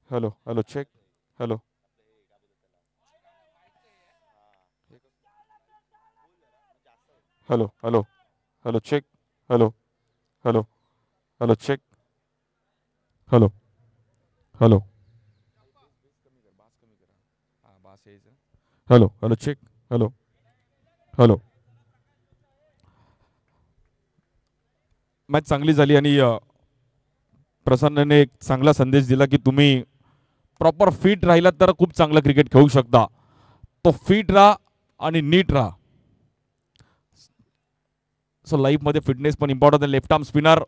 Hello hello check. Hello hello hello hello check. Hello hello hello check. Hello hello hello hello check. Hello hello. Match चांगली झाली आणि प्रसन्नने एक चांगला संदेश दिला की तुम्ही प्रॉपर फिट राहिलात तर खूप चांगलं क्रिकेट खेळू शकता. तो फिट राहा आणि नीट राहा. सो लाईफमध्ये फिटनेस पण इम्पॉर्टंट आहे. लेफ्ट आर्म स्पिनर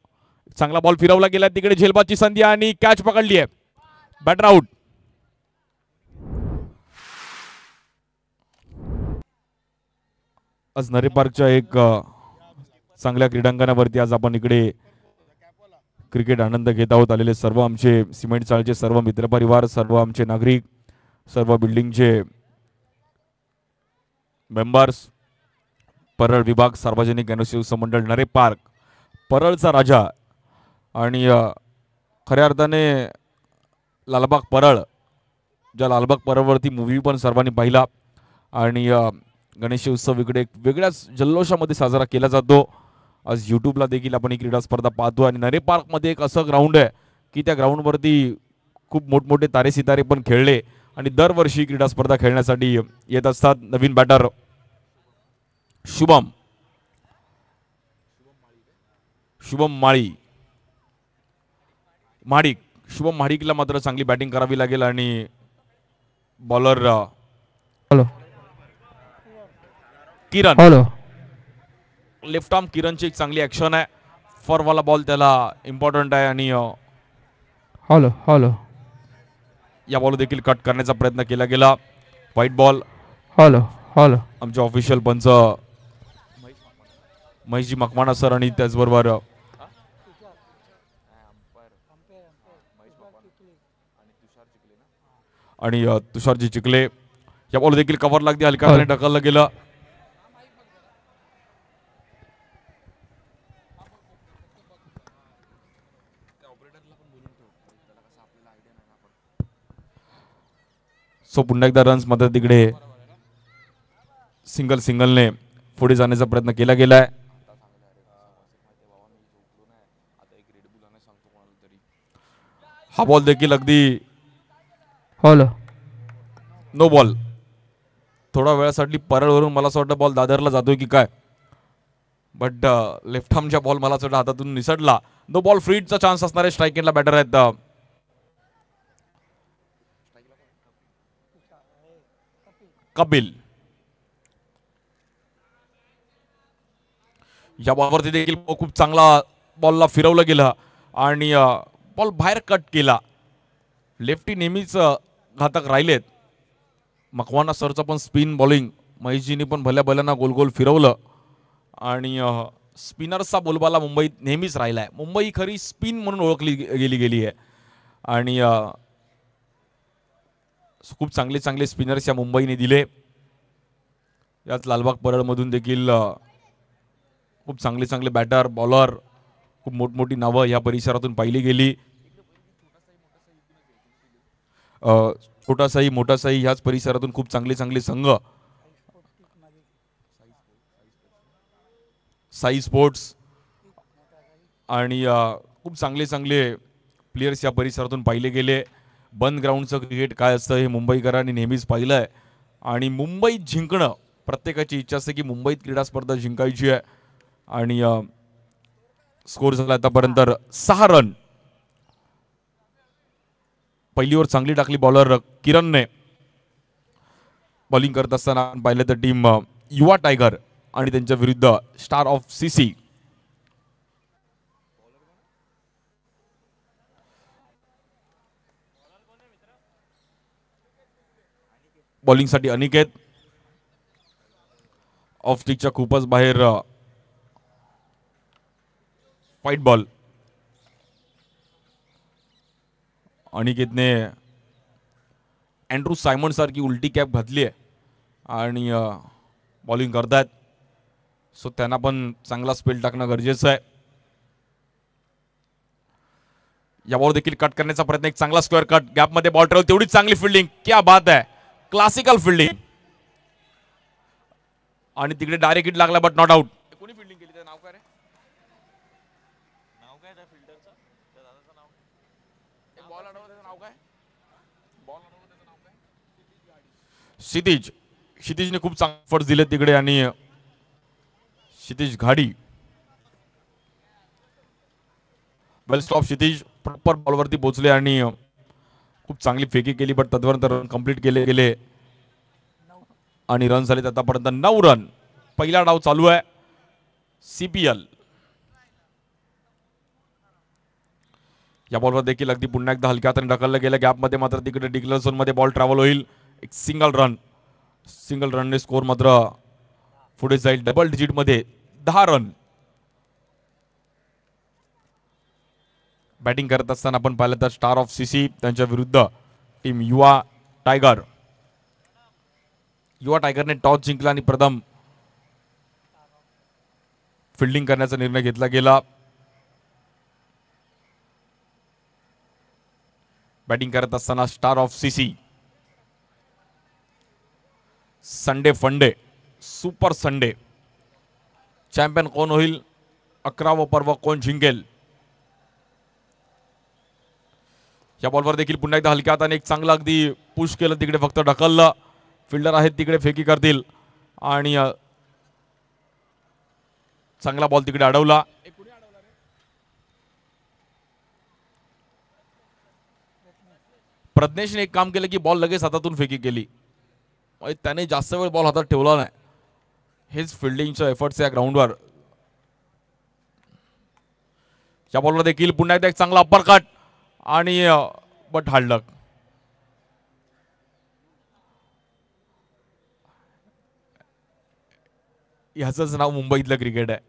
चांगला बॉल फिरवला गेला तिकडे झेलबादची संधी आणि कॅच पकडली आहे. Batter out. आज नरे पार्कच्या एक चांगल्या क्रीडांगणावरती आज आपण इकडे क्रिकेट आनंद घेत आहोत. आलेले सर्व आमचे सिमेंट चाळचे सर्व मित्रपरिवार, सर्व आमचे नागरिक, सर्व बिल्डिंगचे मेंबर्स, परळ विभाग सार्वजनिक गणेश उत्सव मंडळ नरे पार्क, परळचा राजा आणि खऱ्या अर्थाने लालबाग परळ, ज्या लालबाग परळवरती मूवी पण सर्वांनी पाहिला आणि गणेश उत्सव इकडे एक वेगळ्याच जल्लोषामध्ये साजरा केला जातो. आज यूट्यूबला देखील आपण ही क्रीडा स्पर्धा पाहतो आणि नरे पार्कमध्ये एक असं ग्राउंड आहे की त्या ग्राउंडवरती खूप मोठमोठे तारे सितारे पण खेळले आणि दरवर्षी क्रीडा स्पर्धा खेळण्यासाठी येत असतात. नवीन बॅटर शुभम शुभम माळी महाडिक. शुभम महाडिकला मात्र चांगली बॅटिंग करावी लागेल आणि बॉलर हॅलो किरण, हॅलो लेफ्ट आर्म किरणची एक चांगली ॲक्शन आहे. फॉरवाला बॉल त्याला इम्पॉर्टंट आहे आणि हॅलो हॅलो या बॉल देखील कट करण्याचा प्रयत्न केला गेला. White ball. हॅलो हॅलो आमचे ऑफिशियल पंच महेशजी मकवाना सर आणि त्याचबरोबर आणि तुषारजी चिखले. या बॉल देखील कव्हर लागते, हलक्या हाताने हॅलो ढकललं गेलं. सो पुन्हा एकदा रन्स मात्र तिकडे सिंगलने पुढे जाण्याचा प्रयत्न केला गेलाय. हा बॉल देखील अगदी हॅलो नो बॉल. थोडा वेळासाठी परळवरून मला असं वाटतं बॉल दादरला जातोय की काय, बट लेफ्ट आर्मच्या बॉल मला असं वाटतं हातातून निसटला. No ball. फ्रीडचा चान्स असणारे स्ट्राईक एंडला बॅटर आहेत कपिल. या बॉलवरती देखील खूप चांगला बॉलला फिरवलं गेलं आणि बॉल बाहेर कट केला. लेफ्टी नेहमीच घातक राहिलेत. मकवाना सरचं पण स्पिन बॉलिंग महेशजींनी पण भल्या भल्यांना गोल गोल फिरवलं आणि स्पिनर्सचा बोलबाला मुंबईत नेहमीच राहिला आहे. मुंबई खरी स्पिन म्हणून ओळखली गेली आहे आणि खूप चांगले चांगले स्पिनर्स या मुंबईने दिले. याच लालबाग परळमधून देखील खूप चांगले चांगले बॅटर बॉलर, खूप मोठमोठी नावं या परिसरातून पाहिली गेली. छोटासाई मोठासाई ह्याच परिसरातून खूप चांगले चांगले संघ, साई स्पोर्ट्स आणि खूप चांगले चांगले प्लेयर्स या परिसरातून पाहिले गेले. बंद ग्राउंडचं क्रिकेट काय असतं हे मुंबईकरांनी नेहमीच पाहिलं आहे आणि मुंबईत जिंकणं प्रत्येकाची इच्छा असते की मुंबईत क्रीडा स्पर्धा जिंकायची आहे आणि स्कोर झाला आतापर्यंत 6 रन. पहिलीवर चांगली टाकली बॉलर किरणने. बॉलिंग करत असताना पाहिलं तर टीम युवा टायगर आणि त्यांच्या विरुद्ध स्टार ऑफ सीसी. बॉलिंगसाठी अनिकेत. ऑफ स्टिकच्या खूपच बाहेर व्हाईट बॉल. अनिकेतने अँड्रू सायमन सारखी उलटी कॅप घातली आहे आणि बॉलिंग करतायत. सो त्यांना पण चांगला स्पेल टाकणं गरजेचं आहे. या बॉल देखील कट करण्याचा प्रयत्न, एक चांगला स्क्वेअर कट, गॅपमध्ये बॉल ठेवला, तेवढीच चांगली फिल्डिंग, क्या बात आहे, क्लासिकल फिल्डिंग. आणि तिकडे डायरेक्ट हिट लागला बट नॉट आउट. कोणी फिल्डिंग केली, नाव काय रे, नाव काय त्या फिल्डरचं, त्या दादाचं नाव, एक बॉल अडवलं त्याचं नाव काय, बॉल अडवलं त्याचं नाव काय, क्षितिज. क्षितिजने खूप चांगले एफर्ट्स दिले तिकडे आणि क्षितिज घाडी, वेल स्टॉप क्षितिज, प्रॉपर बॉलवरती पोहोचले आणि खूप चांगली फेकी केली बट तदनंतर रन कंप्लीट केले गेले आणि रन झाले आतापर्यंत 9 रन. पहिला डाव चालू आहे CPL. या बॉलवर देखील अगदी पुन्हा एकदा हलक्या हाताने ढकललं गेलं गॅपमध्ये, मात्र तिकडे डिक्लेअर झोन मध्ये बॉल ट्रॅव्हल होईल. एक सिंगल रनने स्कोर मात्र पुढे जाईल डबल डिजिट मध्ये 10 रन. बॅटिंग करत असताना आपण पाहिलं तर स्टार ऑफ CC त्यांच्या विरुद्ध टीम युवा टायगरने टॉस जिंकला आणि प्रथम फिल्डिंग करण्याचा निर्णय घेतला गेला. बॅटिंग करत असताना स्टार ऑफ CC, संडे फंडे, सुपर संडे, चॅम्पियन कोण होईल, 11वं पर्व कोण जिंकेल. या बॉलवर देखील पुन्हा एकदा हलक्या हाताने एक चांगला अगदी पुश केलं, तिकडे फक्त ढकललं, फिल्डर आहेत तिकडे फेकी करतील आणि चांगला बॉल तिकडे अडवला. प्रज्ञेशने एक काम केलं की बॉल लगेच हातातून फेकी केली, त्याने जास्त वेळ बॉल हातात ठेवला नाही. हेच फिल्डिंगचं एफर्ट्स या ग्राउंडवर. या बॉलवर देखील पुन्हा एकदा एक चांगला अप्पर कट आणि बट हार्ड लक. ह्याचंच नाव मुंबईतलं क्रिकेट आहे,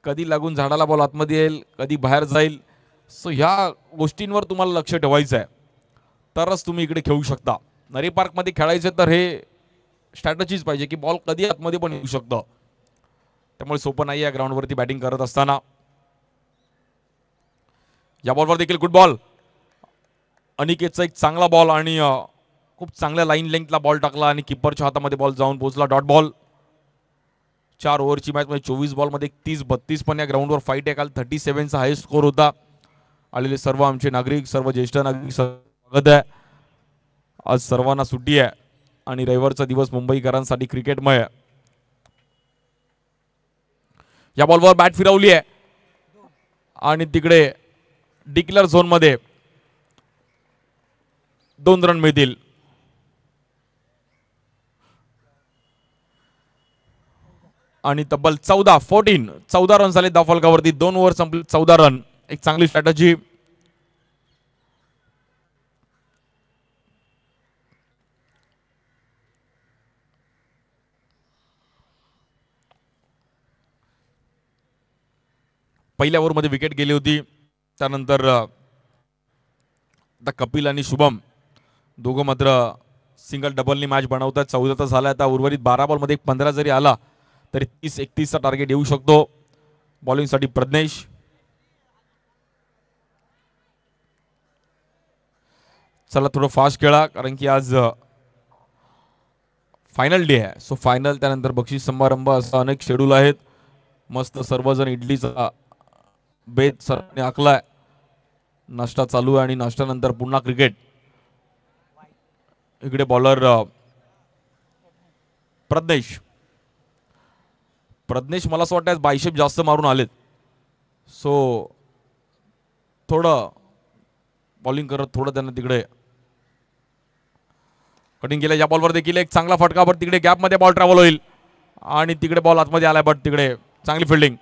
कधी लागून झाडाला बॉल आतमध्ये येईल, कधी बाहेर जाईल. सो ह्या गोष्टींवर तुम्हाला लक्ष ठेवायचं आहे, तरच तुम्ही इकडे खेळू शकता. नरी पार्कमध्ये खेळायचे तर हे स्ट्रॅटेजीज पाहिजे की बॉल कधी आतमध्ये पण येऊ शकतं, त्यामुळे सोपं नाही या ग्राउंडवरती बॅटिंग करत असताना. या बॉलवर देखील गुड बॉल, अनिकेतचा एक चांगला बॉल आणि खूप चांगल्या लाईन लेंथला बॉल टाकला आणि किपरच्या हातामध्ये बॉल जाऊन पोहोचला. Dot ball. 4 ओव्हरची मॅच मध्ये 24 बॉलमध्ये 30-32 पण या ग्राउंडवर फाईट आहे. काल 37चा हायस्ट स्कोर होता. आलेले सर्व आमचे नागरिक, सर्व ज्येष्ठ नागरिक स्वागत आहे. आज सर्वांना सुट्टी आहे आणि रविवारचा दिवस मुंबईकरांसाठी क्रिकेटमय. या बॉलवर बॅट फिरवली आहे आणि तिकडे डिक्लेअर झोन मध्ये 2 रन मिळतील. आणि तब्बल 14 रन झाले धावफलकावरती. 2 ओव्हर संपले, 14 रन. एक चांगली स्ट्रॅटेजी. पहिल्या ओव्हरमध्ये विकेट गेली होती. त्यानंतर आता कपिल आणि शुभम दोघं मात्र सिंगल डबलनी मॅच बनवतात. 14 तर झाला, आता उर्वरित 12 बॉलमध्ये 15 जरी आला तरी 30-31चा टार्गेट येऊ शकतो. बॉलिंगसाठी प्रज्ञेश. चला थोडं फास्ट खेळा, कारण की आज फायनल डे आहे. सो फायनल, त्यानंतर बक्षीस समारंभ, असं अनेक शेड्यूल आहेत. मस्त सर्वजण इडलीचा बेत सरने आखलाय. नाश्ता चालू आहे आणि नाश्त्यानंतर पुन्हा क्रिकेट. इकडे बॉलर प्रज्ञेश मला असं वाटतं बायशेप जास्त मारून आलेत. सो थोडं बॉलिंग करत थोडं त्यांना तिकडे कटिंग केलं. या बॉलवर देखील एक चांगला फटका, बट तिकडे गॅपमध्ये बॉल ट्रॅव्हल होईल आणि तिकडे बॉल आतमध्ये आलाय, बट तिकडे चांगली फिल्डिंग.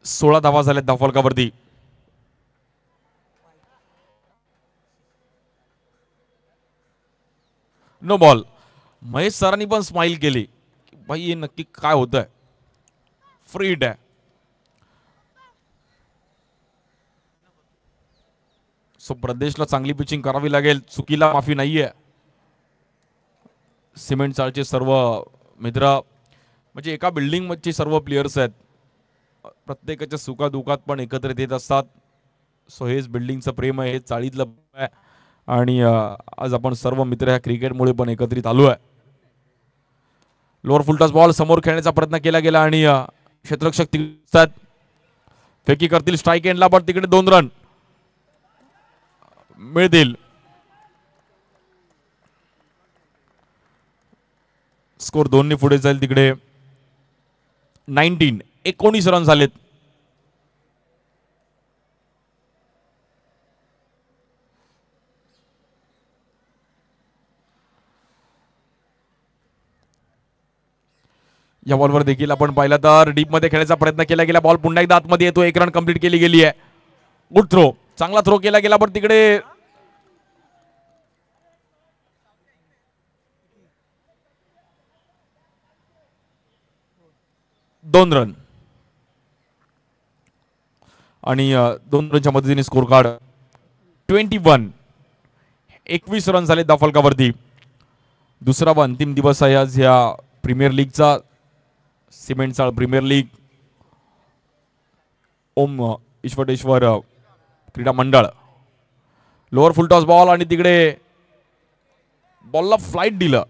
सोळा धावा झाल्यात धावफलकावरती. No ball. महेश सरांनी पण स्माइल केली, भाई हे नक्की काय होतंय. फ्री हिट आहे. सो प्रदेशला चांगली पिचिंग करावी लागेल, चुकीला माफी नाहीये. सिमेंट चाळचे सर्व मित्र, म्हणजे एका बिल्डिंगमध्ये सर्व प्लेयर्स आहेत, प्रत्येकाच्या सुखादुखात पण एकत्रित येत असतात. सो हेच बिल्डिंगचं प्रेम आहे, हे चाळीतलं प्रेम आहे. आणि आज आपण सर्व मित्र ह्या क्रिकेटमुळे पण एकत्रित आलो आहे. लोअर फुलटॉस बॉल समोर खेळण्याचा प्रयत्न केला गेला आणि क्षेत्ररक्षक दिसतात, फेकी करतील स्ट्राईक एंडला, पण तिकडे 2 रन मिळतील. स्कोर 2 ने पुढे जाईल. तिकडे 19 रन झालेत. या बॉलवर देखील आपण पाहिलं तर डीप मध्ये खेळायचा प्रयत्न केला गेला. बॉल पुन्हा एकदा आतमध्ये येतो. 1 रन कंप्लीट केली गेली आहे. गुड थ्रो, चांगला थ्रो केला गेला, पण तिकडे 2 रन आणि 2 रनच्या मदतीने स्कोर कार्ड 21 रन झाले धावफलकावरती. दुसरा व अंतिम दिवस आहे आज या प्रीमियर लीगचा, सिमेंट चाळ प्रीमियर लीग. ओम ईश्वरेश्वर क्रीडा मंडळ. लोअर फुलटॉस बॉल आणि तिकडे बॉलला फ्लाईट दिलं.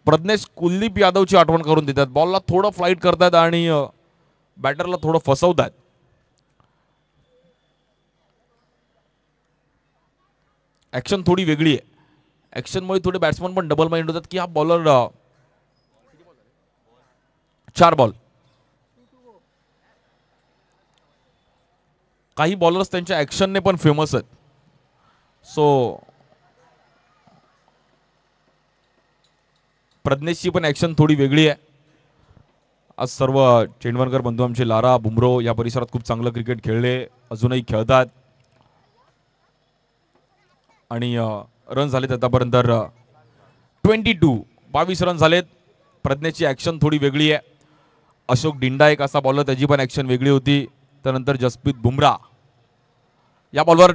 प्रज्ञेश कुलदीप यादवची आठवण करून देतात. बॉलला थोडं फ्लाईट करतात आणि बॅटरला थोडं फसवतात. ऍक्शन थोडी वेगळी आहे. ऍक्शनमुळे थोडे बॅट्समन पण डबल माइंड होतात की हा बॉलर 4 बॉल. काही बॉलर्स त्यांच्या ऍक्शनने पण फेमस आहेत. सो प्रज्ञेशची पण ऍक्शन थोडी वेगळी आहे. आज सर्व चेंडवरकर बंधू आमचे लारा बुमरो या परिसरात खूप चांगलं क्रिकेट खेळले, अजूनही खेळतात. आणि रन झालेत आतापर्यंत 22 रन झालेत. प्रज्ञेशची ऍक्शन थोडी वेगळी आहे. अशोक डिंडा एक असा बॉलर, त्याची पण ऍक्शन वेगळी होती. त्यानंतर जसप्रीत बुमराह. या बॉलवर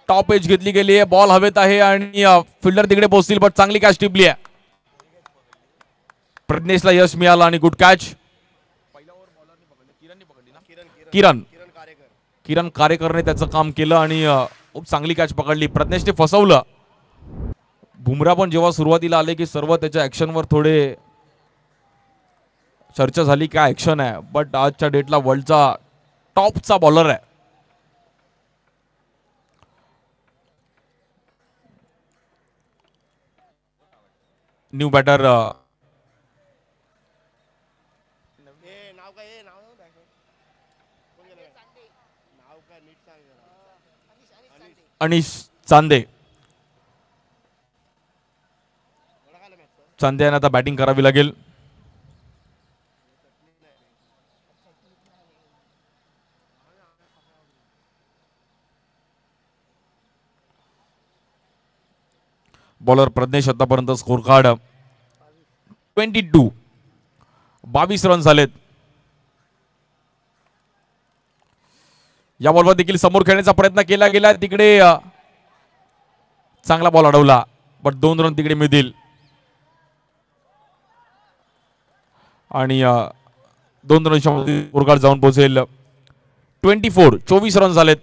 टॉप एज घेतली गेली आहे. बॉल हवेत आहे आणि फिल्डर तिकडे पोहोचतील, पण चांगली कॅच टिपली आहे. प्रज्ञेशला यश मिळालं आणि गुड कॅच. किरण कारेकरने त्याचं काम केलं आणि खूप चांगली कॅच पकडली. प्रज्ञेशने फसवलं. बुमराह पण जेव्हा सुरुवातीला आले की सर्व त्याच्या ऍक्शनवर थोडे चर्चा झाली, काय ऍक्शन आहे, बट आजच्या डेटला वर्ल्डचा टॉपचा बॉलर आहे. न्यू बॅटर अनिश चांदे. चांदे यांना आता बॅटिंग करावी लागेल. बॉलर प्रज्ञेश आतापर्यंत स्कोर कार्ड 22 रन झालेत. या बॉलवर देखील समोर खेळण्याचा प्रयत्न केला गेला. तिकडे चांगला बॉल अडवला, पण 2 रन तिकडे मिळतील. आणि 2 रनच्या मध्ये स्कोर कार्ड जाऊन पोहोचेल 24 रन झालेत.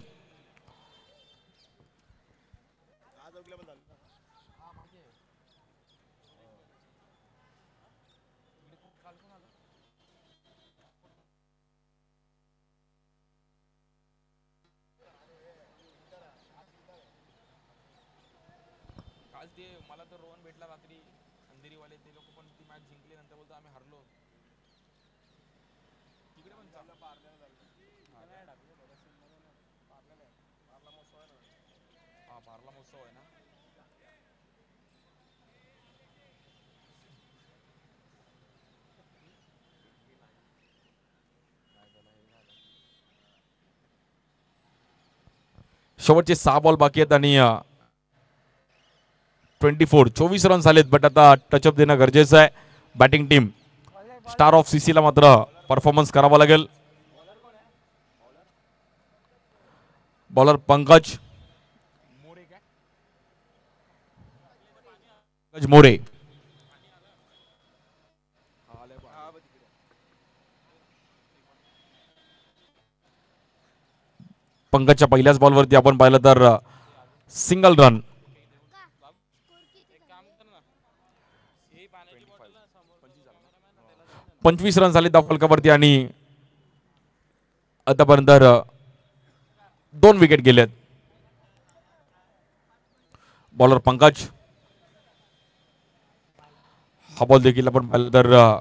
मला तर रोहन भेटला रात्री, अंधेरीवाले ते लोक पण ती मॅच जिंकली, नंतर बोलतो आम्ही हरलो. तिकडे पण चांगलं पारला महोत्सव आहे ना. शेवटचे 6 बॉल बाकी आहेत आणि 24 रन झालेत. बट आता टचअप देणं गरजेचं आहे. बॅटिंग टीम स्टार ऑफ सीसीला मात्र परफॉर्मन्स करावा लागेल. बॉलर पंकज मोरे. पंकजच्या पहिल्याच बॉलवरती आपण पाहिलं तर सिंगल रन. पंचवीस रन झाले त्या फलकावरती आणि आतापर्यंत 2 विकेट गेलेत. बॉलर पंकज. हा बॉल देखील आपण पाहिलं तर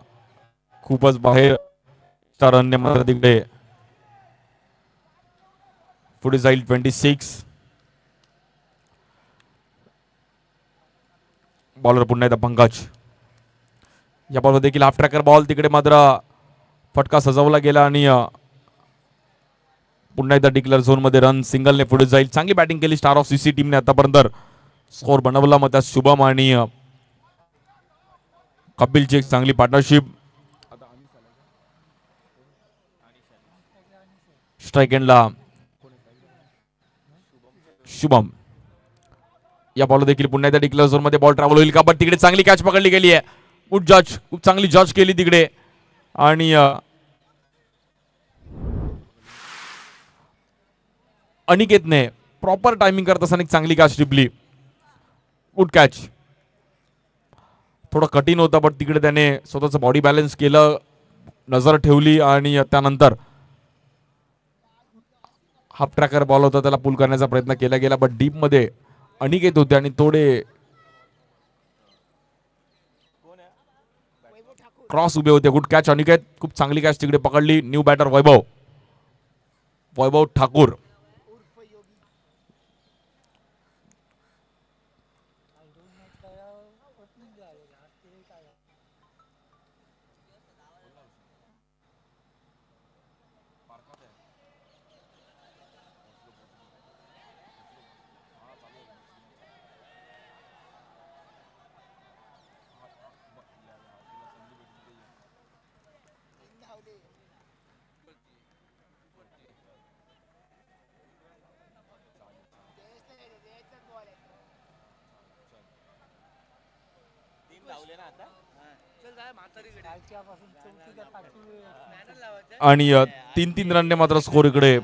खूपच बाहेर रनने मात्र तिकडे पुढे जाईल. 26. बॉलर पुन्हा एकदा पंकज. या बॉलवर देखील हाफ ट्रॅकर बॉल तिकडे मात्र फटका सजवला गेला आणि पुन्हा एकदा डिक्लेअर झोन मध्ये रन सिंगलने पुढे जाईल. चांगली बॅटिंग केली स्टार ऑफ सीसी टीमने आतापर्यंत. स्कोर बनवला मग त्यात शुभम आणि कपिलची एक चांगली पार्टनरशिप. स्ट्राईक एंडला शुभम. या बॉल देखील पुन्हा एकदा डिक्लेअर झोन मध्ये बॉल ट्रॅव्हल होईल का, पण तिकडे चांगली कॅच पकडली गेली आहे. गुड जज, खूप चांगली जज केली तिकडे आणि अनिकेतने प्रॉपर टायमिंग करत असताना एक चांगली कॅच टिपली. Good catch. थोडं कठीण होतं पण तिकडे त्याने स्वतःचं बॉडी बॅलन्स केलं, नजर ठेवली आणि त्यानंतर हाफ ट्रॅकर बॉल होता त्याला पुल करण्याचा प्रयत्न केला गेला, पण डीप मध्ये अनिकेत होते आणि थोडे क्रॉस उभे होते. गुड कॅच अनिकेत, खूप चांगली कॅच तिकडे पकडली. न्यू बॅटर वैभव ठाकूर. आणि 3-3 रनने मात्र स्कोर इकडे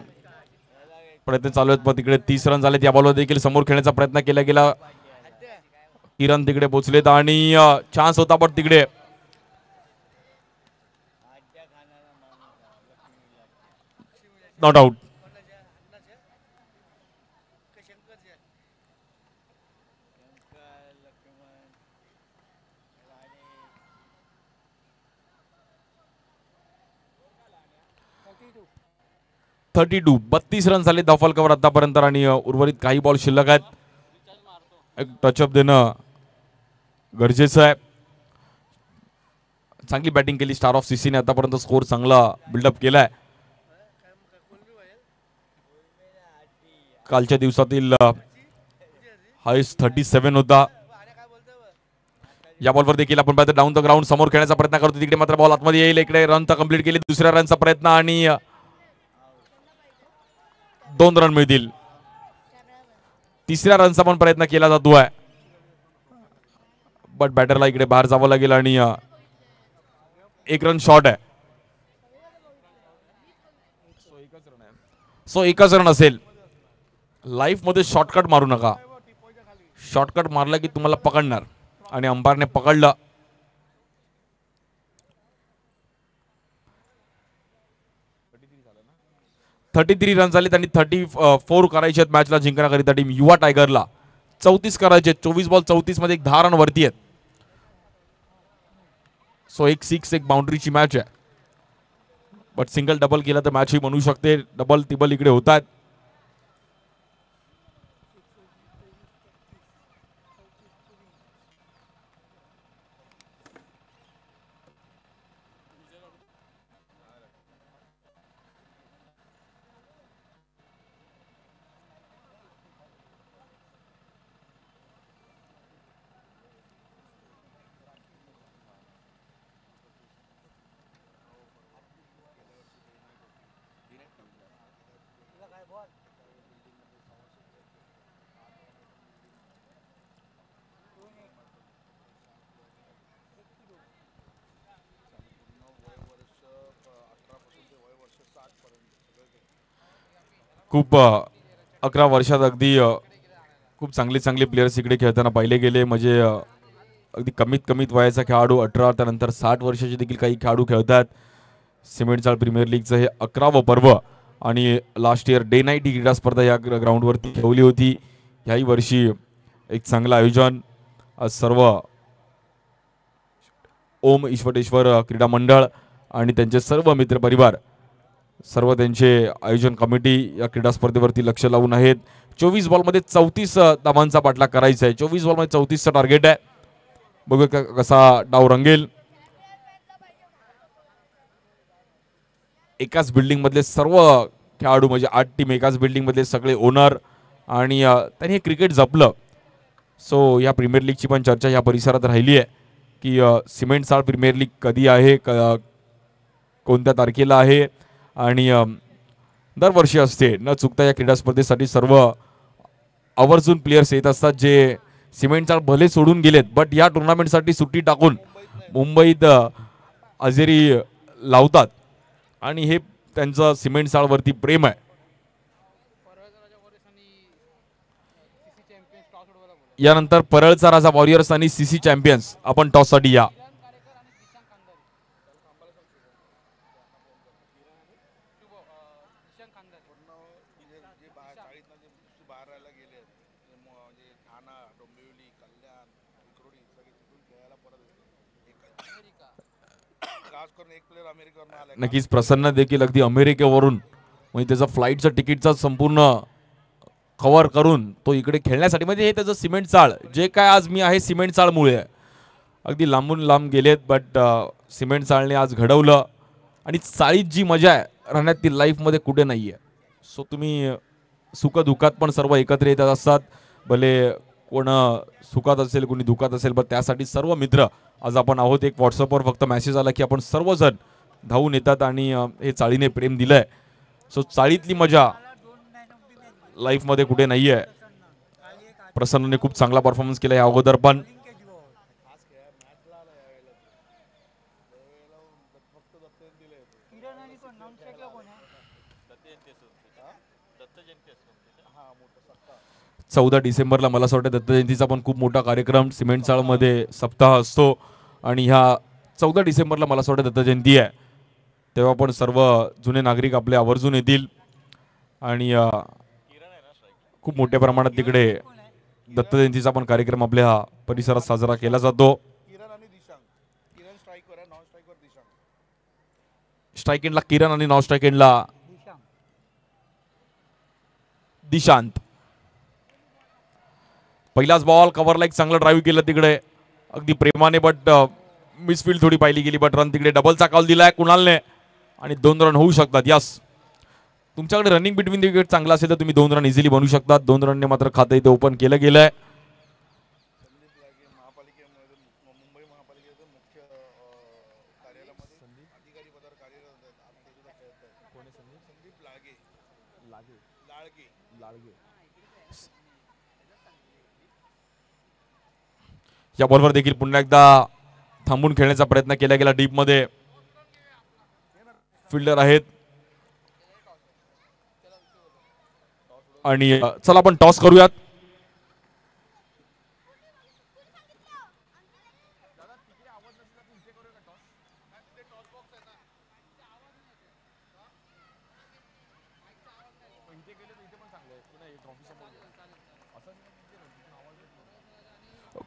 प्रयत्न चालू आहेत. पण तिकडे 30 रन झालेत. या बॉलवर देखील समोर खेळण्याचा प्रयत्न केला गेला. 3 रन तिकडे पोहोचलेत आणि चान्स होता पण तिकडे नॉट आउट. थर्टी 32 रन झाले धावफलकावर आतापर्यंत आणि उर्वरित काही बॉल शिल्लक आहेत. एक टचअप देणं गरजेचं आहे. चांगली बॅटिंग केली स्टार ऑफ सीसीने आतापर्यंत. स्कोर चांगला बिल्डअप केलाय. कालच्या दिवसातील हायस्ट 37 होता. या बॉलवर देखील आपण पाहतो डाऊन द ग्राउंड समोर खेळण्याचा प्रयत्न करतो. तिकडे मात्र बॉल आतमध्ये येईल. इकडे रन तर कंप्लीट केली. दुसऱ्या रनचा प्रयत्न आणि 2 रन मिळतील. तिसऱ्या रनचा पण प्रयत्न केला जातोय बट बॅटरला इकडे बाहेर जावं लागेल आणि 1 रन शॉर्ट आहे. सो एकच रन असेल. लाईफ मध्ये शॉर्टकट मारू नका. शॉर्टकट मारला की तुम्हाला पकडणार आणि अंपायरने पकडलं. $33 रन झाले. त्यांनी 34 करायचे आहेत मॅचला जिंकण्याकरिता टीम युवा टायगरला. 34 करायचे. 24 बॉल 34 मध्ये 10 रन वरती आहेत. सो एक 6 एक बाउंड्रीची मॅच आहे. बट सिंगल डबल केला तर मॅच ही बनवू शकते. डबल टिबल इकडे होतात. खूप 11 वर्षात अगदी खूप चांगले चांगले प्लेयर्स इकडे खेळताना पाहिले गेले. म्हणजे अगदी कमीत कमीत वयाचा खेळाडू 18 त्यानंतर 60 वर्षाचे देखील काही खेळाडू खेळतात. सिमेंट चाळ प्रीमियर लीगचं हे 11वं पर्व आणि लास्ट इयर डे नाईट ही क्रीडा स्पर्धा या ग्राउंडवरती ठेवली होती. याही वर्षी एक चांगलं आयोजन सर्व ओम ईश्वरेश्वर क्रीडा मंडळ आणि त्यांचे सर्व मित्रपरिवार सर्व त्यांचे आयोजन कमिटी या क्रीडा स्पर्धेवरती लक्ष लावून आहेत. 24 बॉलमध्ये 34 धावांचा पाठलाग करायचा आहे. 24 बॉलमध्ये 34चं टार्गेट आहे. बघूया कसा डाव रंगेल. एकाच बिल्डिंग मधले सर्व खेळाडू म्हणजे 8 टीम एकाच बिल्डिंग मधले सगळे ओनर आणि त्यांनी हे क्रिकेट जपलं. सो या प्रीमियर लीगची पण चर्चा या परिसरात राहिली आहे की सिमेंट चाळ प्रीमियर लीग कधी आहे, कोणत्या तारखेला आहे आणि दरवर्षी असते. न चुकता या क्रीडा स्पर्धेसाठी सर्व आवर्जून प्लेयर्स येत असतात जे सिमेंट चाळ भले सोडून गेलेत बट या टुर्नामेंटसाठी सुट्टी टाकून मुंबईत हजेरी लावतात आणि हे त्यांचं सिमेंट चाळवरती प्रेम आहे. यानंतर परळचा राजा वॉरियर्स आणि सीसी चॅम्पियन्स. आपण टॉससाठी या. नक्कीच प्रसन्न देखील अगदी अमेरिकेवरून म्हणजे त्याचा फ्लाईटचं तिकीटचा संपूर्ण कव्हर करून तो इकडे खेळण्यासाठी म्हणजे हे त्याचं सिमेंट चाळ जे काय आज मी आहे सिमेंट चाळमुळे आहे. अगदी लांबून लांब गेलेत बट सिमेंट चाळने आज घडवलं आणि चाळीत जी मजा आहे राहण्यात ती लाईफमध्ये कुठे नाही आहे. सो तुम्ही सुखदुःखात पण सर्व एकत्र येतात असतात. भले कोण सुखात असेल कोणी दुःखात असेल पण त्यासाठी सर्व मित्र आज आपण आहोत. एक व्हॉट्सअपवर फक्त मेसेज आला की आपण सर्वजण धावून येतात आणि हे चाळीने प्रेम दिलंय. सो चाळीतली मजा लाईफमध्ये कुठे नाही आहे. प्रसन्नने खूप चांगला परफॉर्मन्स केला या अगोदर पण. चौदा डिसेंबरला मला असं वाटतं दत्त जयंतीचा पण खूप मोठा कार्यक्रम सिमेंट चाळमध्ये सप्ताह असतो आणि ह्या 14 डिसेंबरला मला असं वाटतं दत्त जयंती आहे. तेव्हा पण सर्व जुने नागरिक आपले आवर्जून येतील आणि खूप मोठ्या प्रमाणात तिकडे दत्त जयंतीचा पण कार्यक्रम आपल्या परिसरात साजरा केला जातो. स्ट्राईक एंडला किरण आणि नॉन स्ट्राईक एंडला दिशांत. पहिलाच बॉल कव्हरला एक चांगलं ड्राईव्ह केलं तिकडे अगदी प्रेमाने बट मिसफिल्ड थोडी पाहिली गेली बट रन तिकडे डबलचा कॉल दिलाय कुणालने आणि 2 रन होऊ शकतात. यस तुमच्याकडे रनिंग बिटवीन द विकेट चांगला असेल तर तुम्ही 2 रन इझिली बनवू शकतात. 2 रनने मात्र खातं इथे ओपन केलं गेलंय. या बॉलवर देखील पुन्हा एकदा थांबून खेळण्याचा प्रयत्न केला गेला. डीप मध्ये फिल्डर आहेत आणि चला आपण टॉस करूयात.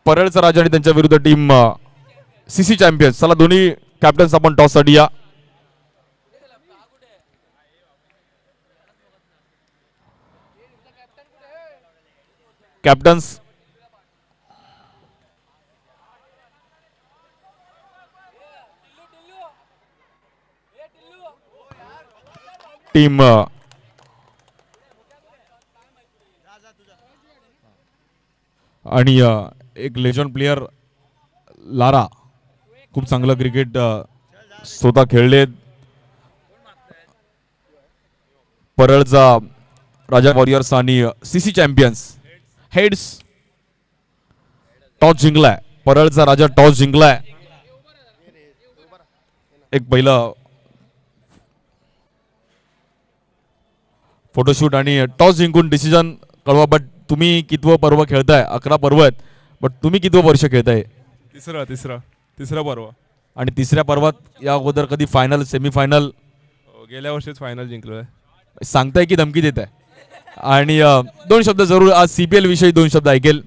परळचा राजा आणि त्यांच्या विरुद्ध टीम सीसी चॅम्पियन्स. चला दोन्ही कॅप्टन्स आपण टॉस साठी या. कॅप्टन्स टीम आणि एक लेजंड प्लेयर लारा खूप चांगलं क्रिकेट स्वतः खेळलेत. परळचा राजा वॉरियर्स आणि सीसी चॅम्पियन्स. हेड्स टॉस जिंकलाय. परळचा राजा टॉस जिंकलाय. एक पहिलं फोटोशूट आणि टॉस जिंकून डिसिजन कळवा. बट तुम्ही कितवं पर्व खेळताय? 11 पर्व आहेत, बट तुम्ही कितवं वर्ष खेळताय? तिसरं पर्व. आणि तिसऱ्या पर्वात या अगोदर कधी फायनल सेमीफायनल? गेल्या वर्षीच फायनल जिंकलो आहे. सांगताय की धमकी देत आहे? आणि 2 शब्द जरूर आज CPL विषयी 2 शब्द ऐकेल.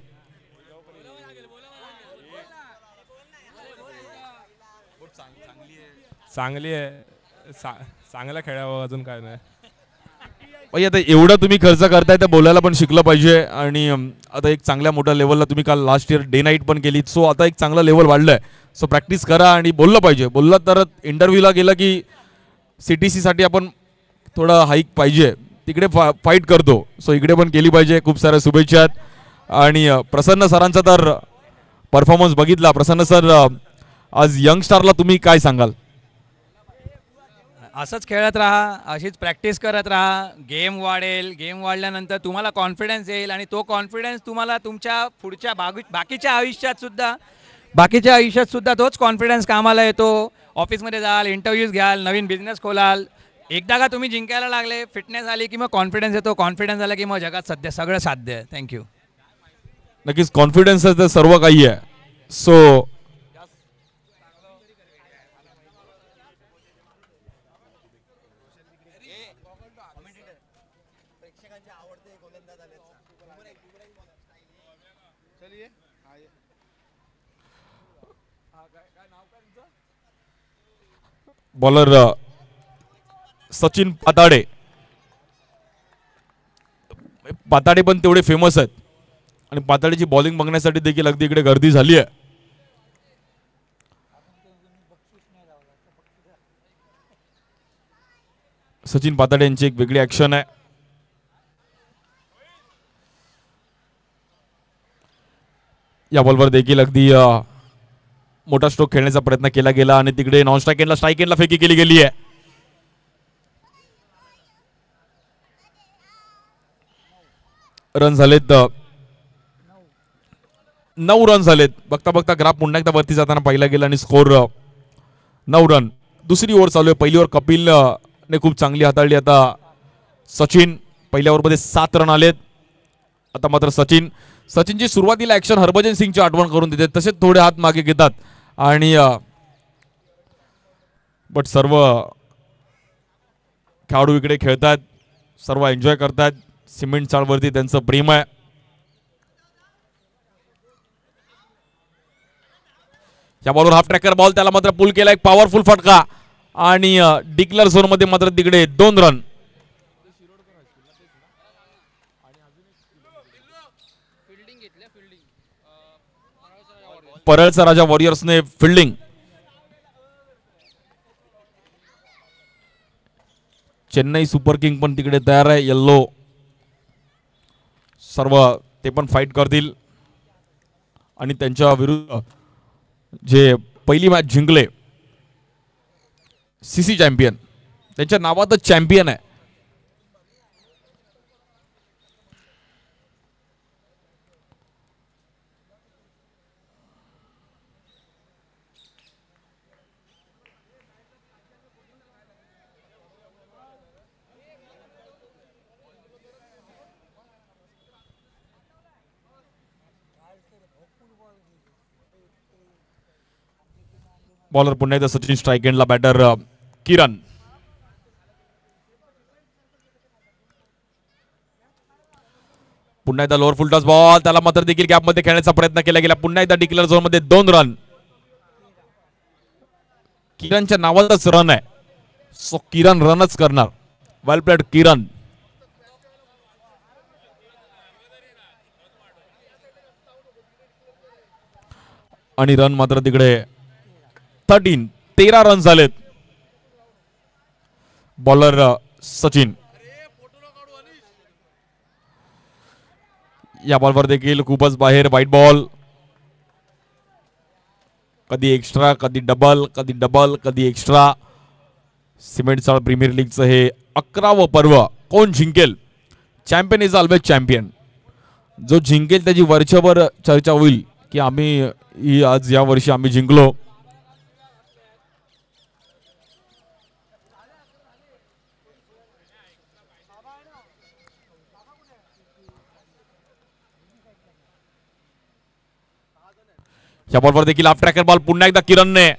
चांगली आहे, चांगला खेळावं, अजून काय नाही. आता एवढं तुम्ही खर्च करताय तर बोलायला पण शिकलं पाहिजे. आणि आता एक चांगल्या मोठ्या लेवलला तुम्ही काल लास्ट इयर डे नाईट पण केली, सो आता एक चांगला लेवल वाढलाय. सो प्रॅक्टिस करा आणि बोललं पाहिजे. बोललं तर इंटरव्ह्यूला गेलं की CTC साठी आपण थोडं हाईक पाहिजे, तिकडे फाईट करतो. सो इकडे पण केली पाहिजे. खूप साऱ्या शुभेच्छा. आणि प्रसन्न सरांचा तर परफॉर्मन्स बघितला. प्रसन्न सर, आज यंगस्टारला तुम्ही काय सांगाल? असंच खेळत राहा, अशीच प्रॅक्टिस करत राहा. गेम वाढेल, गेम वाढल्यानंतर तुम्हाला कॉन्फिडन्स येईल आणि तो कॉन्फिडन्स तुम्हाला तुमच्या पुढच्या बाकीच्या आयुष्यात सुद्धा तोच कॉन्फिडन्स कामाला येतो. ऑफिसमध्ये जाल, इंटरव्ह्यूज घ्याल, नवीन बिझनेस खोलाल. एकदा का तुम्ही जिंकायला लागले, फिटनेस आली की मग कॉन्फिडन्स येतो. कॉन्फिडन्स आला की मग जगात सध्या सगळं साध्य आहे. थँक्यू. नक्कीच कॉन्फिडन्स तर सर्व काही आहे. So bowler Sachin Patade. पाताडे पण तेवढे फेमस आहेत आणि पाताडेची बॉलिंग बघण्यासाठी देखील अगदी इकडे गर्दी झाली आहे. सचिन पाताडे यांची एक वेगळी ऍक्शन आहे. या बॉलवर देखील अगदी मोठा स्ट्रोक खेळण्याचा प्रयत्न केला गेला आणि तिकडे नॉन स्ट्राईक एंडला स्ट्राईक एंडला फेकी केली गेली आहे. रन झालेत 9 रन झालेत. बघता बघता ग्राफ पुन्हा एकदा वरती जाताना पाहिला गेला आणि स्कोर 9 रन. दुसरी ओव्हर चालू आहे. पहिली ओव्हर कपिल ने खूप चांगली हाताळली. आता सचिन, पहिल्या ओव्हरमध्ये 7 रन आलेत. आता मात्र सचिनची सुरुवातीला ऍक्शन हरभजन सिंगची आठवण करून देते. तसेच थोडे हात मागे घेतात आणि बट सर्व खेळाडू इकडे खेळतात, सर्व एन्जॉय करतात. सिमेंट चाळवरती त्यांचं प्रेम आहे. या बॉलवर हाफ ट्रॅकर बॉल, त्याला मात्र पुल केला. एक पॉवरफुल फटका आणि डिक्लेअर झोन मध्ये मात्र तिकडे 2 रन. परळचा राजा वॉरियर्सने फिल्डिंग. चेन्नई सुपर किंग पण तिकडे तयार आहे. येल्लो सर्व ते पण फाईट करतील आणि त्यांच्या विरुद्ध जे पहिली मॅच जिंकले CC चॅम्पियन, त्यांच्या नावातच चॅम्पियन आहे. बॉलर पुन्हा एकदा सचिन, स्ट्राईक एंडला बॅटर किरण. पुन्हा एकदा लोअर फुल टॉस बॉल, त्याला मात्र देखील गॅप मध्ये खेळण्याचा प्रयत्न केला गेला. पुन्हा एकदा डिक्लेअर झोन मध्ये 2 रन. किरणच्या नावातच रन आहे, सो किरण रनच करणार. वेल प्लेड किरण. आणि रन मात्र तिकडे 13 रन झालेत. बॉलर सचिन. या बॉलवर देखील खूपच बाहेर व्हाईट बॉल. कधी एक्स्ट्रा, कधी डबल, कधी डबल, कधी एक्स्ट्रा. सिमेंट चाळ प्रीमियर लीगचं हे 11वं पर्व. कोण जिंकेल? Champion is always champion. जो जिंकेल त्याची वरच्यावर चर्चा होईल की आम्ही आज या वर्षी आम्ही जिंकलो. या बॉलवर देखील ऑफ ट्रॅकर बॉल पुन्हा एकदा किरणने.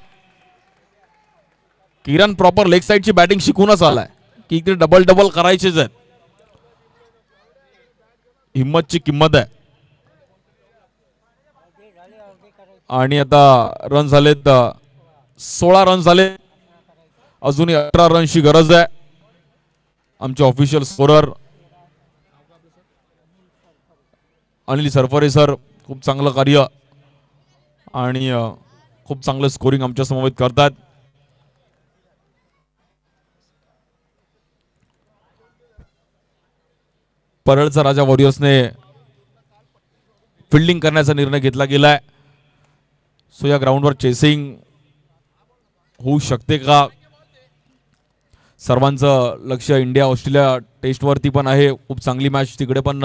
किरण प्रॉपर लेग साईडची बॅटिंग शिकूनच आलाय की इकडे डबल डबल करायचेच आहेत. हिम्मतची किंमत आहे. आणि आता रन झालेत 16 रन झाले. अजूनही 18 रनची गरज आहे. आमचे official scorer Anil Sarfare sir खूप चांगलं कार्य आणि खूप चांगलं स्कोरिंग आमच्या समवेत करतात. परळचा राजा वॉरियर्सने फिल्डिंग करण्याचा निर्णय घेतला गेलाय. सो या ग्राउंडवर चेसिंग होऊ शकते का? सर्वांचं लक्ष इंडिया ऑस्ट्रेलिया टेस्टवरती पण आहे. खूप चांगली मॅच तिकडे पण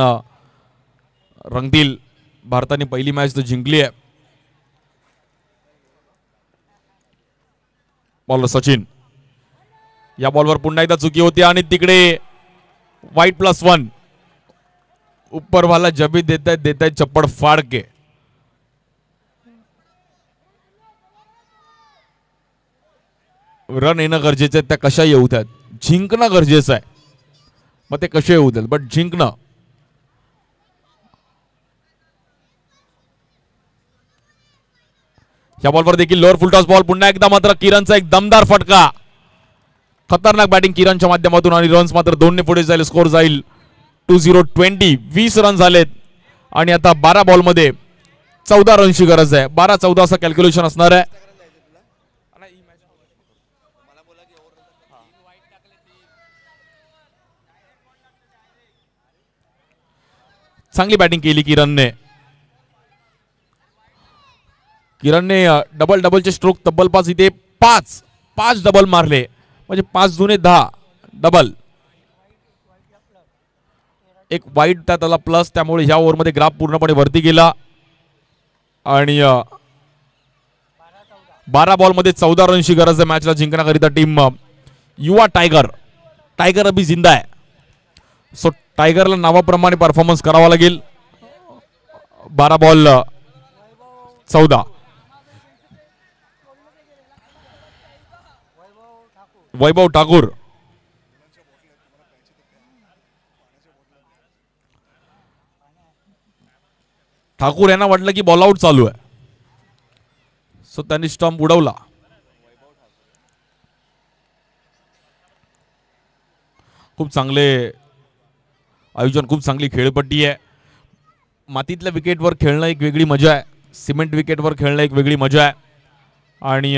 रंगतील. भारताने पहिली मॅच तर जिंकली आहे. बॉलर सचिन. या बॉलवर पुन्हा एकदा चुकी होती आणि तिकडे वाईट +1. ऊपरवाला जबी देत आहेत चप्पड फाड़ के. रन येणं गरजेचं आहे. त्या कशा येऊ द्यात. जिंकणं गरजेचं आहे. मग ते कसे येऊ द्यात बट जिंकणं. या बॉलवर देखील लोअर फुलटॉस बॉल. पुन्हा एकदा मात्र किरणचा एक दमदार फटका. खतरनाक बॅटिंग किरणच्या माध्यमातून आणि रन्स मात्र 2 ने पुढे जाईल. स्कोर जाईल 20 20 रन झालेत आणि आता 12 बॉलमध्ये 14 रनची गरज आहे. 12-14 असं कॅल्क्युलेशन असणार आहे. चांगली बॅटिंग केली किरणने. किरणने डबल डबलचे स्ट्रोक तब्बल 5 इथे 5 डबल मारले म्हणजे 5 दुने 10 डबल. एक वाईट त्यात आला प्लस. त्यामुळे ह्या ओव्हरमध्ये ग्राफ पूर्णपणे वरती गेला आणि 12 बॉलमध्ये 14 रनची गरज आहे मॅचला जिंकण्याकरिता. टीम युवा टायगर अभी जिंदा आहे. सो टायगरला नावाप्रमाणे परफॉर्मन्स करावा लागेल. 12 बॉल 14. वैभव ठाकूर. ठाकूर यांना वाटलं की बॉल आउट चालू आहे. सो त्यांनी स्टंप उडवला. खूप चांगले आयोजन. खूप चांगली खेळपट्टी आहे. मातीतल्या विकेटवर खेळणं एक वेगळी मजा आहे. सिमेंट विकेटवर खेळणं एक वेगळी मजा आहे. आणि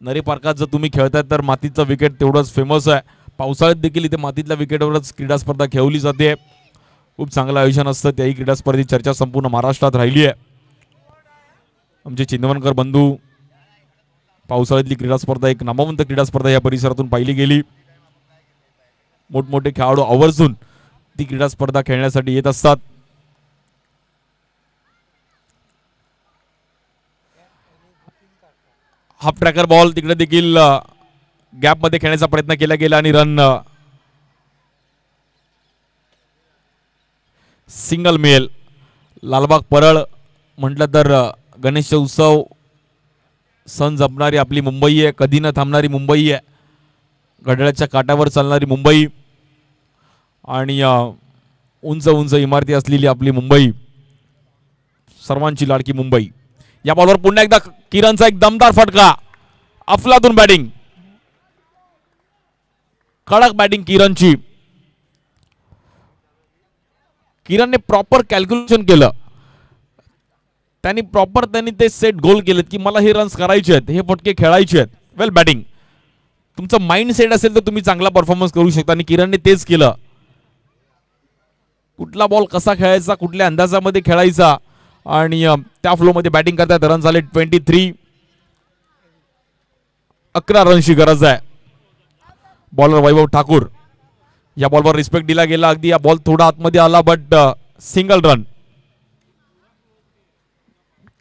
नरी पार्कात जर तुम्ही खेळताय तर मातीचं विकेट तेवढंच फेमस आहे. पावसाळ्यात देखील इथे मातीतल्या विकेटवरच क्रीडा स्पर्धा खेळवली जाते. खूप चांगलं आयोजन असतं. त्याही क्रीडा स्पर्धेची चर्चा संपूर्ण महाराष्ट्रात राहिली आहे. आमचे चिंदवनकर बंधू पावसाळ्यातली क्रीडा स्पर्धा एक नामवंत क्रीडा स्पर्धा या परिसरातून पाहिली गेली. मोठमोठे खेळाडू आवर्जून ती क्रीडा स्पर्धा खेळण्यासाठी येत असतात. हाफ ट्रॅकर बॉल तिकडे देखील गॅप मध्ये खेळण्याचा प्रयत्न केला गेला आणि रन सिंगल मिळेल. लालबाग परळ म्हटलं तर गणेश उत्सव सण जपणारी आपली मुंबई आहे. कधी न थांबणारी मुंबई आहे. घड्याळाच्या काठावर चालणारी मुंबई आणि उंच उंच इमारती असलेली आपली मुंबई. सर्वांची लाडकी मुंबई. या बॉलवर पुन्हा एकदा किरणचा एक दमदार फटका. अफलातून बॅटिंग. कडक बॅटिंग किरणची. किरणने प्रॉपर कॅल्क्युलेशन केलं. त्यांनी ते सेट गोल केलेत की मला हे रन्स करायचे आहेत. हे फटके खेळायचे आहेत. वेल बॅटिंग. तुमचं माइंड सेट असेल तर तुम्ही चांगला परफॉर्मन्स करू शकता आणि किरणने तेच केलं. कुठला बॉल कसा खेळायचा, कुठल्या अंदाजामध्ये खेळायचा आणि त्या फ्लो मध्ये बॅटिंग करतात. रन झाले 23. 11 रनची गरज आहे. बॉलर वैभव ठाकूर. या बॉलवर रिस्पेक्ट दिला गेला. अगदी या बॉल थोडा आतमध्ये आला बट सिंगल रन.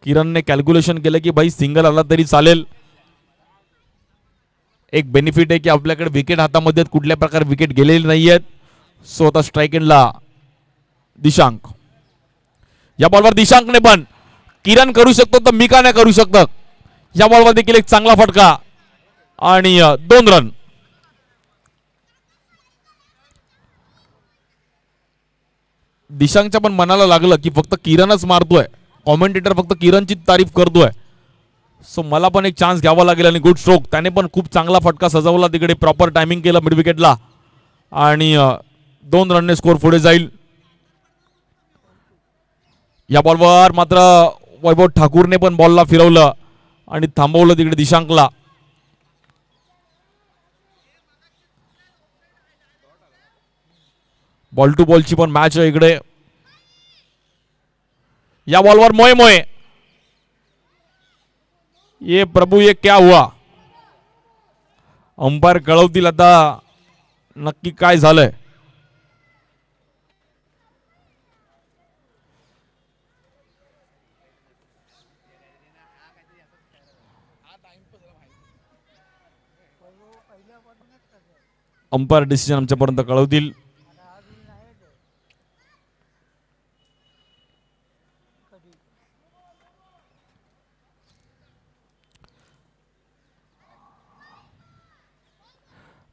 किरणने कॅल्क्युलेशन केलं की भाई सिंगल आला तरी चालेल. एक बेनिफिट आहे की आपल्याकडे विकेट हातामध्ये कुठल्या प्रकारे विकेट गेलेले नाहीयेत. सो आता स्ट्राइक एंडला दिशांक. या बॉलवर दिशांकने पण किरण करू शकतो तर मी का नाही करू शकत. या बॉलवर देखील एक चांगला फटका आणि 2 रन. दिशांकच्या पण मनाला लागलं की फक्त किरणच मारतोय, कॉमेंटेटर फक्त किरणची तारीफ करतोय, सो मला पण एक चान्स घ्यावा लागेल. आणि गुड स्ट्रोक, त्याने पण खूप चांगला फटका सजवला तिकडे, प्रॉपर टायमिंग केलं मिड विकेटला आणि 2 रनने स्कोर पुढे जाईल. या बॉलवर मात्र वैभव ठाकूरने पण बॉलला फिरवलं आणि थांबवलं तिकडे दिशांकला. बॉल टू बॉलची पण मॅच आहे इकडे. या बॉलवर मोये मोये, ये प्रभू ये क्या हुआ. अंपायर कळवतील आता नक्की काय झालंय. अंपायर डिसिजन आमच्यापर्यंत कळवतील.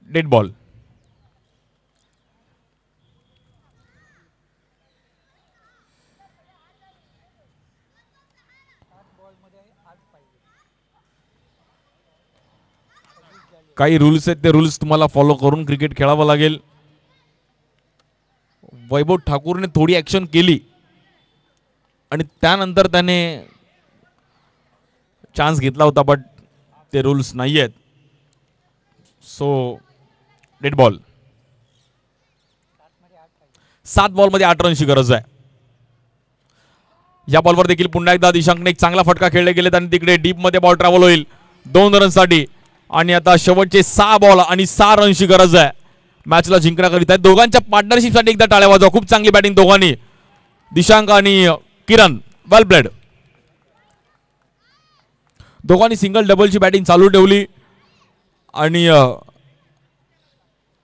Dead ball. काही रूल्स आहेत, ते रूल्स तुम्हाला फॉलो करून क्रिकेट खेळावं लागेल. वैभव ठाकूरने थोडी ऍक्शन केली आणि त्यानंतर त्याने चान्स घेतला होता, बट ते रूल्स नाही आहेत. So dead ball. 7 बॉलमध्ये 8 रनची गरज आहे. या बॉलवर देखील पुन्हा एकदा दिशांकने एक चांगला फटका खेळले गेले आणि तिकडे डीप मध्ये बॉल ट्रॅव्हल होईल 2 रनसाठी. आणि आता शेवटचे 6 बॉल आणि 6 रनची गरज आहे मॅचला जिंकण्याकरिता. दोघांच्या पार्टनरशिपसाठी एकदा टाळ्या वाजवा. खूप चांगली बॅटिंग दोघांनी, दिशांक आणि किरण, वेल प्लेड. दोघांनी सिंगल डबलची बॅटिंग चालू ठेवली आणि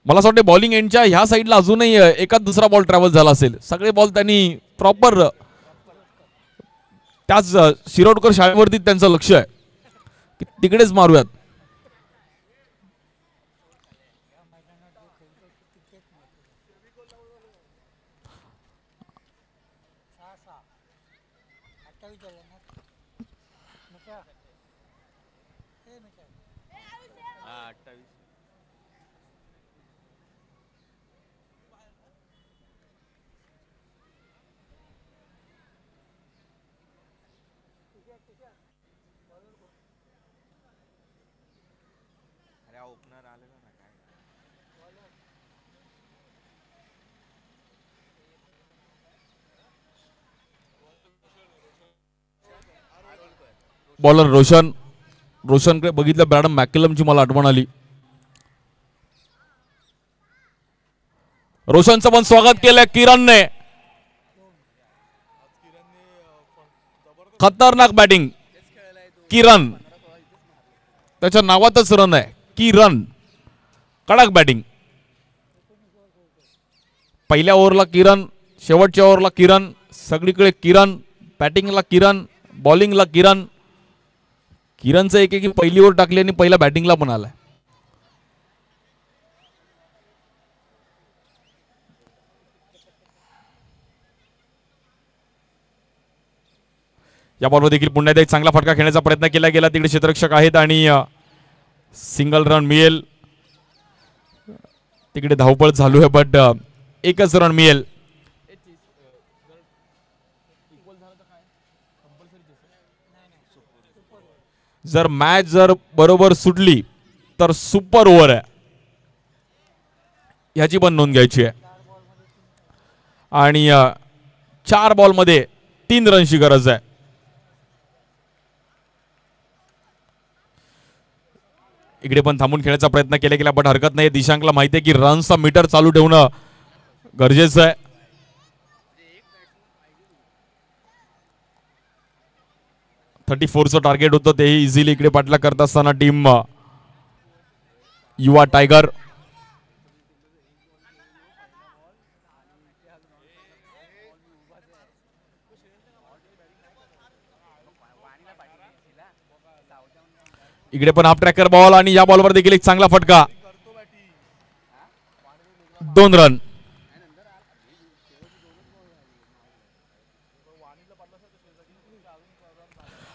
मला असं वाटतं बॉलिंग एंडच्या ह्या साईडला अजूनही एकाच दुसरा बॉल ट्रॅव्हल झाला असेल. सगळे बॉल त्यांनी प्रॉपर त्याच शिरोडकर शाळेवरती त्यांचं लक्ष आहे की तिकडेच मारूयात. बॉलर रोशनकडे बघितलं, ब्रॅडम मॅकलमची मला आठवण आली. रोशनचं पण स्वागत केलंय किरणने. खतरनाक बॅटिंग किरण, त्याच्या नावातच रन आहे किरण. कडक बॅटिंग. पहिल्या ओव्हरला किरण, शेवटच्या ओव्हरला किरण, सगळीकडे किरण. बॅटिंगला किरण, बॉलिंगला किरण. किरणचं एक की पहिली ओव्हर टाकली आणि पहिला बॅटिंगला पण आलाय. या बॉलवर देखील पुन्हा एकदा एक चांगला फटका खेळण्याचा प्रयत्न केला गेला. तिकडे क्षेत्ररक्षक आहेत आणि सिंगल रन मिळेल. तिकडे धावपळ चालू आहे, बट एकच रन मिळेल. जर मॅच जर बरोबर सुटली तर सुपर ओव्हर आहे, ह्याची पण नोंद घ्यायची आहे. आणि 4 बॉलमध्ये 3 रनची गरज आहे. इकडे पण थांबून खेळण्याचा प्रयत्न केला गेला, बट हरकत नाही. दिशांकला माहिती आहे की रनचा मीटर चालू ठेवणं गरजेचं आहे. .34चं टार्गेट होतं, तेही इझिली इकडे पाठला करत असताना टीम युवा टायगर. इकडे पण हाफ ट्रॅकर बॉल आणि या बॉलवर देखील एक चांगला फटका. 2 रन.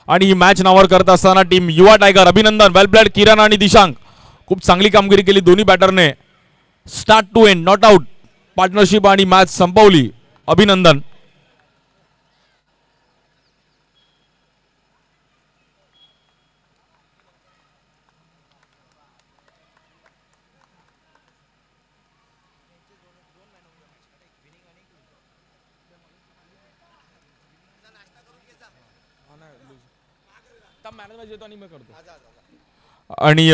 आणि ही मॅच नावावर करत असताना टीम युवा टायगर अभिनंदन. वेल प्लेड किरण आणि दिशांक. खूप चांगली कामगिरी केली दोन्ही बॅटरने. Start to end not out partnership आणि मॅच संपवली. अभिनंदन. आणि